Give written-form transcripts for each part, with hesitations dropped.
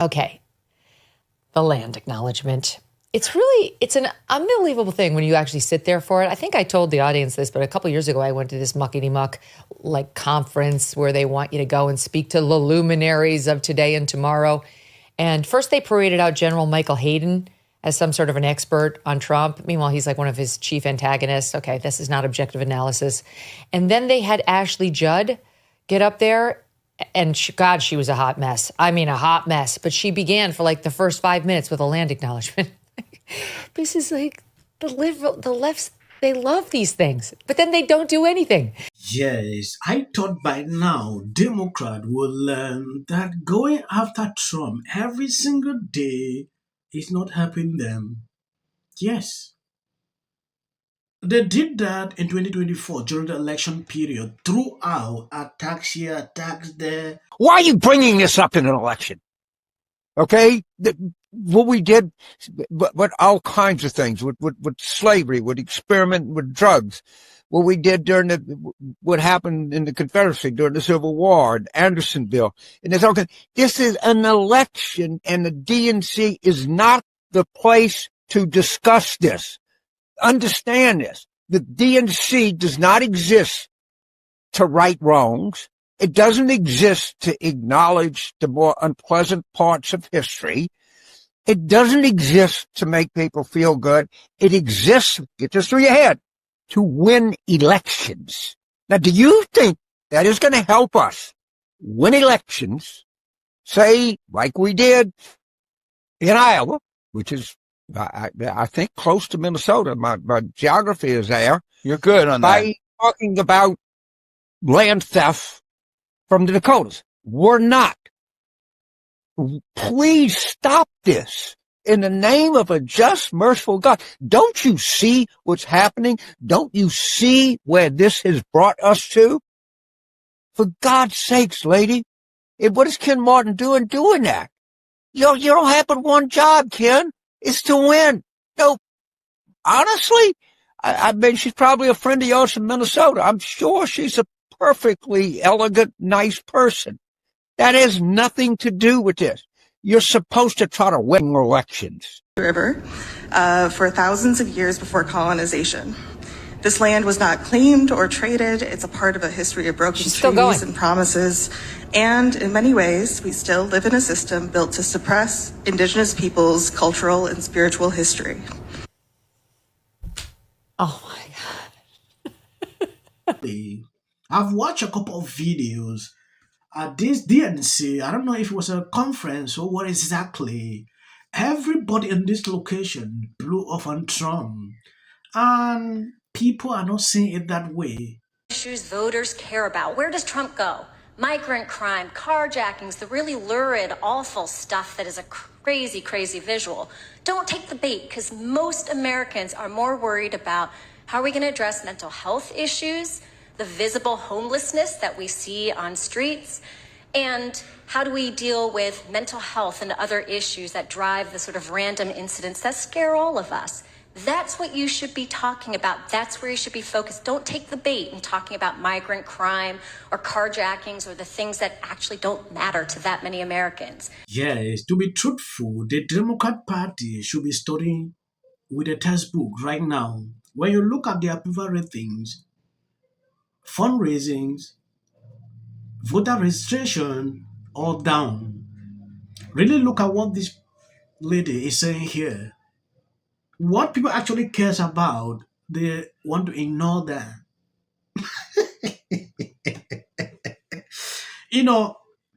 Okay, the land acknowledgement. It's an unbelievable thing when you actually sit there for it. I think I told the audience this, but a couple years ago, I went to this muckety-muck conference where they want you to go and speak to the luminaries of today and tomorrow. And first they paraded out General Michael Hayden as some sort of an expert on Trump. Meanwhile, he's like one of his chief antagonists. Okay, this is not objective analysis. And then they had Ashley Judd get up there. And she was a hot mess. I mean, a hot mess. But she began for the first 5 minutes with a land acknowledgement. This is the left, they love these things, but then they don't do anything. Yes, I thought by now Democrat will learn that going after Trump every single day is not helping them. Yes. They did that in 2024 during the election period throughout attacks here, attacks there. Why are you bringing this up in an election? Okay? What we did, but all kinds of things with slavery, with experimenting with drugs, what we did during what happened in the Confederacy during the Civil War, and Andersonville, and there's all kinds. This is an election, and the DNC is not the place to discuss this. Understand this. The DNC does not exist to right wrongs. It doesn't exist to acknowledge the more unpleasant parts of history. It doesn't exist to make people feel good. It exists, get this through your head, to win elections. Now, do you think that is going to help us win elections, say, like we did in Iowa, which is, I think, close to Minnesota? My geography is there. You're good on that. By talking about land theft from the Dakotas. We're not. Please stop this in the name of a just, merciful God. Don't you see what's happening? Don't you see where this has brought us to? For God's sakes, lady, what is Ken Martin doing that? You don't have but one job, Ken. It's to win. No, honestly, I mean, she's probably a friend of yours from Minnesota. I'm sure she's a perfectly elegant, nice person. That has nothing to do with this. You're supposed to try to win elections. River for thousands of years before colonization. This land was not claimed or traded. It's a part of a history of broken treaties and promises. And in many ways, we still live in a system built to suppress Indigenous peoples' cultural and spiritual history. Oh my God. I've watched a couple of videos at this DNC. I don't know if it was a conference or what exactly. Everybody in this location blew off on Trump. And people are not seeing it that way. Issues voters care about. Where does Trump go? Migrant crime, carjackings, the really lurid, awful stuff that is a crazy, crazy visual. Don't take the bait, because most Americans are more worried about how are we going to address mental health issues, the visible homelessness that we see on streets, and how do we deal with mental health and other issues that drive the sort of random incidents that scare all of us. That's what you should be talking about. That's where you should be focused. Don't take the bait in talking about migrant crime or carjackings or the things that actually don't matter to that many Americans. Yes, to be truthful, the Democrat Party should be studying with a textbook right now. When you look at their approval ratings, fundraisings, voter registration, all down. Really look at what this lady is saying here. What people actually cares about, they want to ignore that.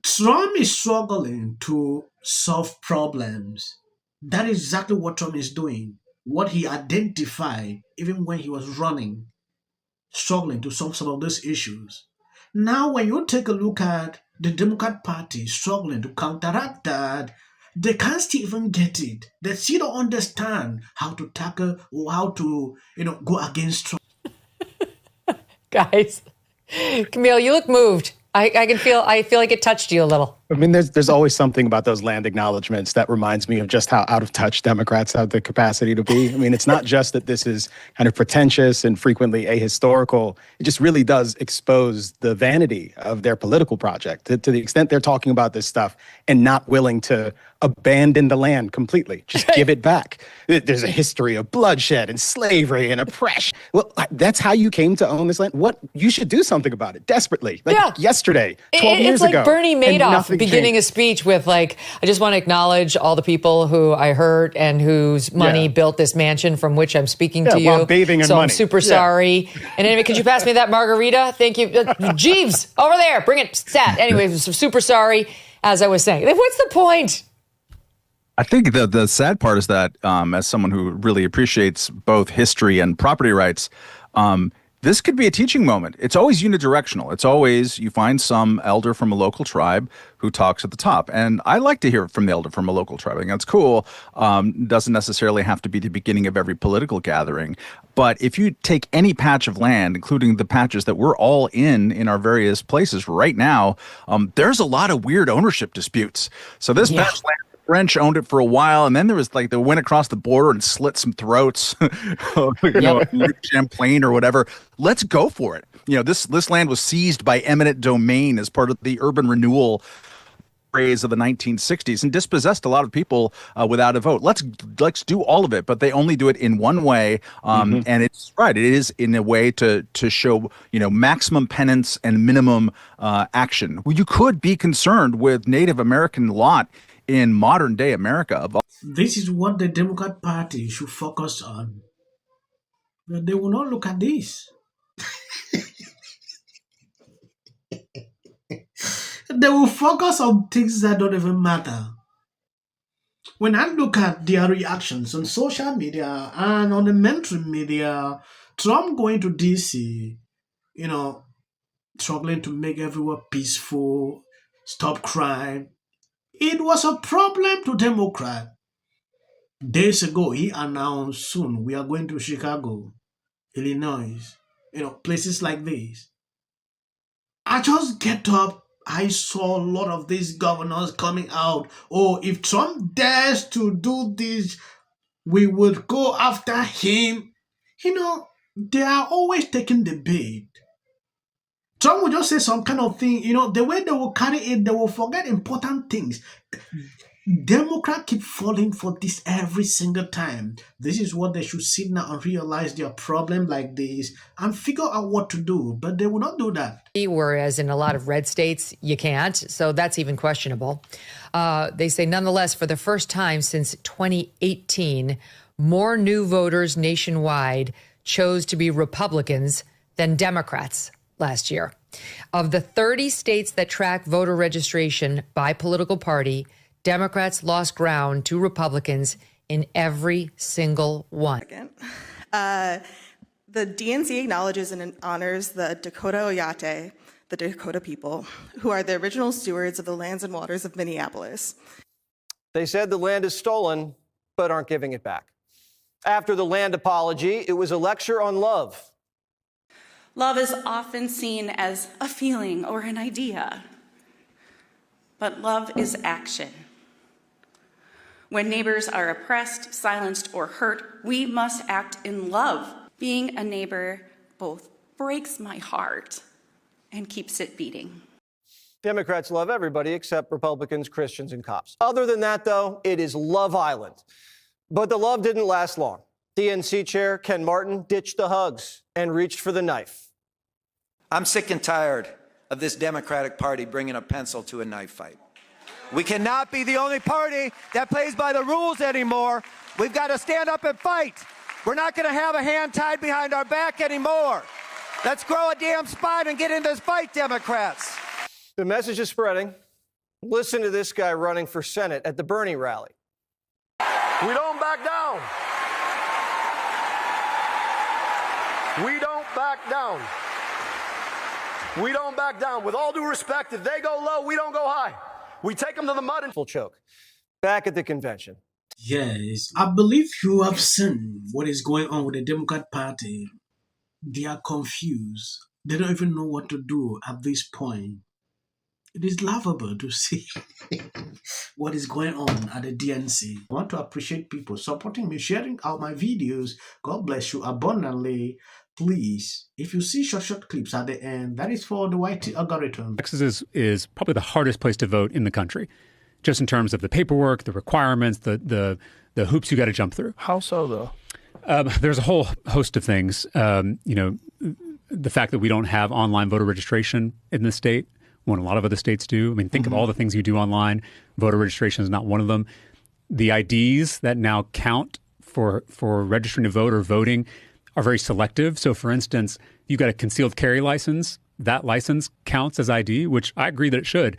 Trump is struggling to solve problems. That is exactly what Trump is doing. What he identified, even when he was running, struggling to solve some of those issues. Now, when you take a look at the Democrat Party struggling to counteract that, they can't still even get it. They still don't understand how to tackle or how to, go against Trump. Guys, Camille, you look moved. I feel like it touched you a little. I mean, there's always something about those land acknowledgments that reminds me of just how out of touch Democrats have the capacity to be. I mean, it's not just that this is kind of pretentious and frequently ahistorical. It just really does expose the vanity of their political project to the extent they're talking about this stuff and not willing to abandon the land completely. Just give it back. There's a history of bloodshed and slavery and oppression. Well, that's how you came to own this land. What? You should do something about it desperately. Like yesterday, 12 years ago. It's like Bernie Madoff beginning a speech with like, I just want to acknowledge all the people who I hurt and whose money built this mansion from which I'm speaking to you. While bathing in so money. I'm super sorry. And anyway, could you pass me that margarita? Thank you. Jeeves, over there, bring it. Stat. Anyway, super sorry. As I was saying, what's the point? I think the sad part is that as someone who really appreciates both history and property rights, this could be a teaching moment. It's always unidirectional. It's always you find some elder from a local tribe who talks at the top. And I like to hear from the elder from a local tribe. I think that's cool. Doesn't necessarily have to be the beginning of every political gathering. But if you take any patch of land, including the patches that we're all in our various places right now, there's a lot of weird ownership disputes. So this patch of land, French owned it for a while, and then there was like they went across the border and slit some throats, Champlain or whatever. Let's go for it. You know, this land was seized by eminent domain as part of the urban renewal phrase of the 1960s and dispossessed a lot of people without a vote. Let's do all of it, but they only do it in one way, and it's right. It is in a way to show maximum penance and minimum action. You could be concerned with Native American lot in modern day America. This is what the Democrat Party should focus on. But they will not look at this. They will focus on things that don't even matter. When I look at their reactions on social media and on the mainstream media, Trump going to DC, struggling to make everyone peaceful, stop crime. It was a problem to Democrats. Days ago, he announced soon we are going to Chicago, Illinois, places like this. I just get up. I saw a lot of these governors coming out. Oh, if Trump dares to do this, we would go after him. They are always taking the bait. Trump will just say some kind of thing, the way they will carry it, they will forget important things. Democrats keep falling for this every single time. This is what they should sit now and realize their problem like this and figure out what to do, but they will not do that. Whereas in a lot of red states, you can't. So that's even questionable. They say, nonetheless, for the first time since 2018, more new voters nationwide chose to be Republicans than Democrats last year. Of the 30 states that track voter registration by political party, Democrats lost ground to Republicans in every single one. The DNC acknowledges and honors the Dakota Oyate, the Dakota people, who are the original stewards of the lands and waters of Minneapolis. They said the land is stolen, but aren't giving it back. After the land apology, it was a lecture on love. Love is often seen as a feeling or an idea, but love is action. When neighbors are oppressed, silenced, or hurt, we must act in love. Being a neighbor both breaks my heart and keeps it beating. Democrats love everybody except Republicans, Christians, and cops. Other than that, though, it is Love Island. But the love didn't last long. DNC Chair Ken Martin ditched the hugs and reached for the knife. I'm sick and tired of this Democratic Party bringing a pencil to a knife fight. We cannot be the only party that plays by the rules anymore. We've got to stand up and fight. We're not going to have a hand tied behind our back anymore. Let's grow a damn spine and get in this fight, Democrats. The message is spreading. Listen to this guy running for Senate at the Bernie rally. We don't back down. We don't back down. We don't back down. With all due respect, if they go low, we don't go high. We take them to the mud and full choke. Back at the convention. Yes, I believe you have seen what is going on with the Democrat Party. They are confused. They don't even know what to do at this point. It is laughable to see what is going on at the DNC. I want to appreciate people supporting me, sharing out my videos. God bless you abundantly. Please, if you see short clips at the end, that is for the YT algorithm. Texas is probably the hardest place to vote in the country, just in terms of the paperwork, the requirements, the hoops you got to jump through. How so, though? There's a whole host of things. The fact that we don't have online voter registration in the state, when a lot of other states do. I mean, think of all the things you do online. Voter registration is not one of them. The IDs that now count for registering to vote or voting are very selective. So, for instance, you've got a concealed carry license. That license counts as ID, which I agree that it should.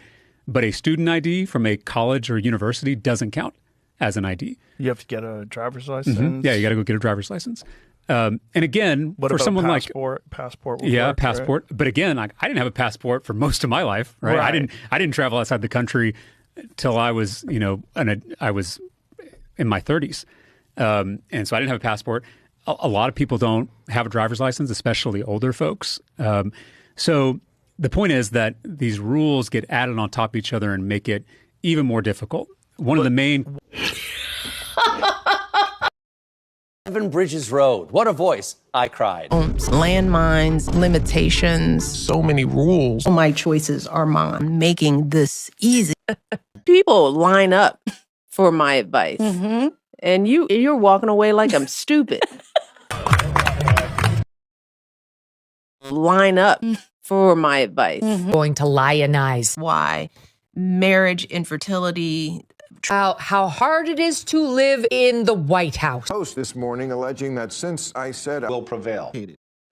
But a student ID from a college or university doesn't count as an ID. You have to get a driver's license. Mm-hmm. Yeah, you got to go get a driver's license. And again, what for about someone passport like work, passport. Right? But again, I didn't have a passport for most of my life. Right? I didn't travel outside the country till I was I was in my 30s, and so I didn't have a passport. A lot of people don't have a driver's license, especially older folks. So the point is that these rules get added on top of each other and make it even more difficult. One of the main... Evan Bridges Road. What a voice. I cried. Landmines, limitations. So many rules. My choices are mine. Making this easy. People line up for my advice. Mm-hmm. And you're walking away like I'm stupid. Line up for my advice. Mm-hmm. Going to lionize. Why? Marriage, infertility. How hard it is to live in the White House. Post this morning alleging that since I said I will prevail.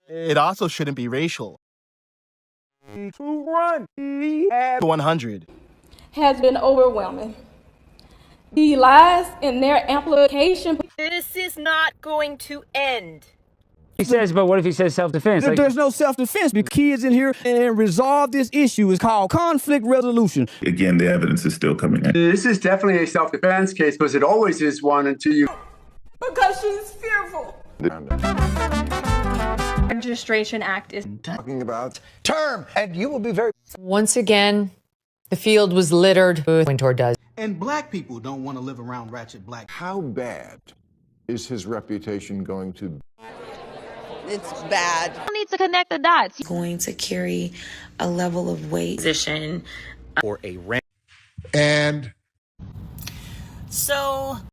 It also shouldn't be racial. 100 has been overwhelming. The lies in their amplification. This is not going to end. He says, but what if he says self-defense? There's no self-defense. The kids in here and resolve this issue is called conflict resolution. Again, the evidence is still coming in. This is definitely a self-defense case because it always is one until you... Because she's fearful. Registration Act is talking about term, and you will be very... Once again, the field was littered with Wintour does. And black people don't want to live around ratchet black. How bad is his reputation going to be? It's bad. I need to connect the dots. Going to carry a level of weight. Position. Or a rent. And so